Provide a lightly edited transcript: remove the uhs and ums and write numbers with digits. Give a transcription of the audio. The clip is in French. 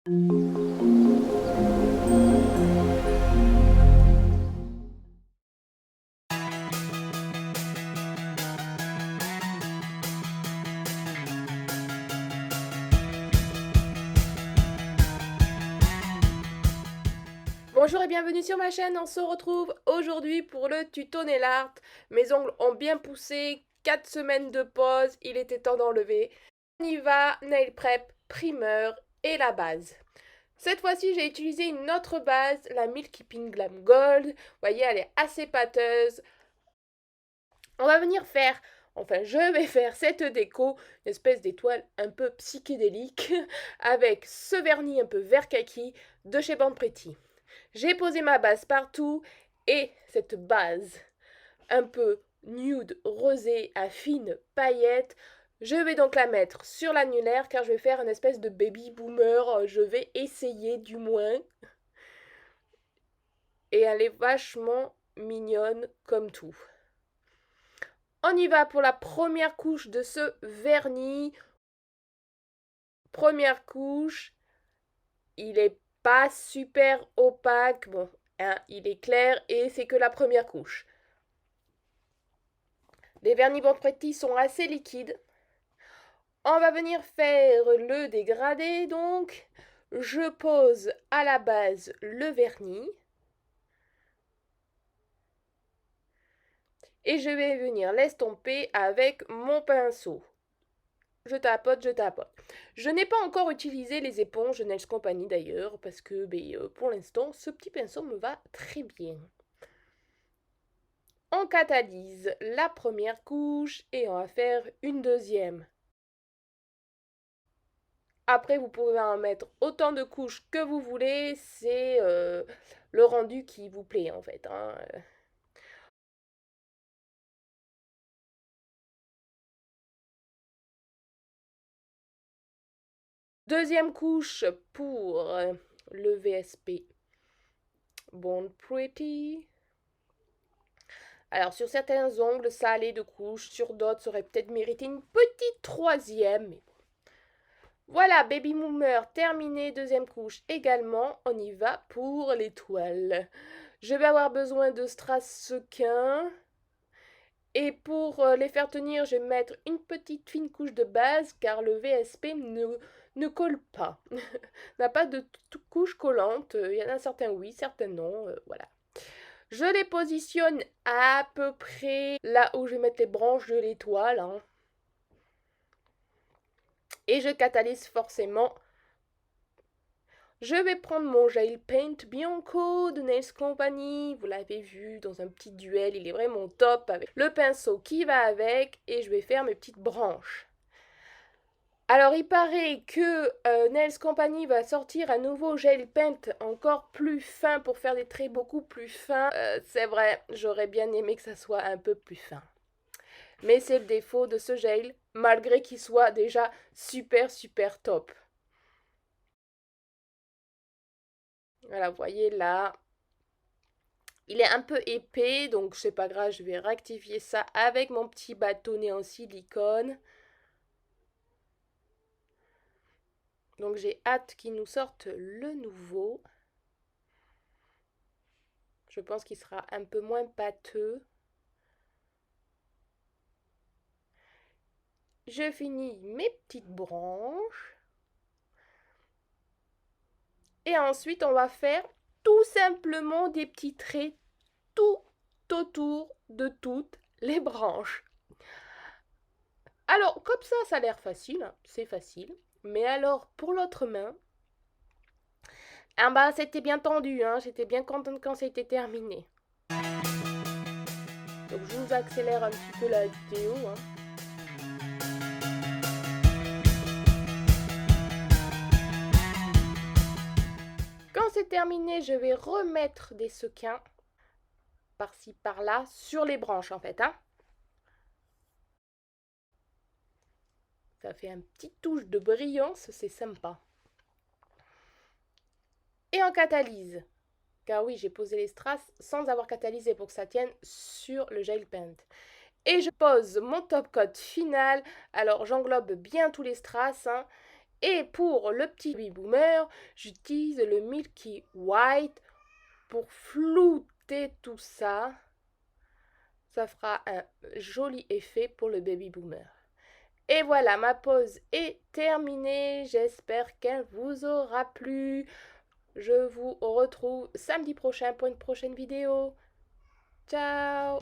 Bonjour et bienvenue sur ma chaîne, on se retrouve aujourd'hui pour le tuto nail art. Mes ongles ont bien poussé, 4 semaines de pause, il était temps d'enlever. On y va, nail prep, primer et la base. Cette fois-ci, j'ai utilisé une autre base, la Milky Pink Glam Gold. Vous voyez, elle est assez pâteuse. On va venir faire, enfin je vais faire cette déco, une espèce d'étoile un peu psychédélique, avec ce vernis un peu vert kaki de chez Banque Pretty. J'ai posé ma base partout et cette base un peu nude rosée à fines paillettes, je vais donc la mettre sur l'annulaire car je vais faire une espèce de baby boomer, je vais essayer du moins. Et elle est vachement mignonne comme tout. On y va pour la première couche de ce vernis. Première couche, il est pas super opaque, bon, hein, il est clair et c'est que la première couche. Les vernis Banque Pretty sont assez liquides. On va venir faire le dégradé donc. Je pose à la base le vernis. Et je vais venir l'estomper avec mon pinceau. Je tapote, je tapote. Je n'ai pas encore utilisé les éponges Nails Company d'ailleurs, parce que pour l'instant, ce petit pinceau me va très bien. On catalyse la première couche et on va faire une deuxième. Après, vous pouvez en mettre autant de couches que vous voulez, c'est le rendu qui vous plaît en fait, hein. Deuxième couche pour le VSP Born Pretty. Alors, sur certains ongles, ça allait de couche. Sur d'autres, ça aurait peut-être mérité une petite troisième. Mais bon. Voilà, Baby Moomer terminé. Deuxième couche également. On y va pour l'étoile. Je vais avoir besoin de strass sequins. Et pour les faire tenir, je vais mettre une petite fine couche de base car le VSP ne colle pas. N'a pas de couche collante. Il y en a certains oui, certains non. Voilà. Je les positionne à peu près là où je vais mettre les branches de l'étoile, hein. Et je catalyse forcément. Je vais prendre mon gel paint Bianco de Nails Company. Vous l'avez vu dans un petit duel, il est vraiment top avec le pinceau qui va avec. Et je vais faire mes petites branches. Alors, il paraît que Nails Company va sortir un nouveau gel paint encore plus fin pour faire des traits beaucoup plus fins. C'est vrai, j'aurais bien aimé que ça soit un peu plus fin. Mais c'est le défaut de ce gel, malgré qu'il soit déjà super super top. Voilà, vous voyez là, il est un peu épais, donc c'est pas grave, je vais rectifier ça avec mon petit bâtonnet en silicone. Donc j'ai hâte qu'il nous sorte le nouveau. Je pense qu'il sera un peu moins pâteux. Je finis mes petites branches. Et ensuite, on va faire tout simplement des petits traits tout autour de toutes les branches. Alors, comme ça a l'air facile, hein, c'est facile. Mais alors, pour l'autre main, ah bah, c'était bien tendu, hein, j'étais bien contente quand c'était terminé. Donc, je vous accélère un petit peu la vidéo, hein. Quand c'est terminé, je vais remettre des sequins par-ci par-là sur les branches en fait, hein. Ça fait une petite touche de brillance, c'est sympa. Et on catalyse. Car oui, j'ai posé les strass sans avoir catalysé pour que ça tienne sur le gel paint. Et je pose mon top coat final. Alors j'englobe bien tous les strass, hein, Et pour le petit baby boomer, j'utilise le Milky White pour flouter tout ça. Ça fera un joli effet pour le baby boomer. Et voilà, ma pause est terminée. J'espère qu'elle vous aura plu. Je vous retrouve samedi prochain pour une prochaine vidéo. Ciao!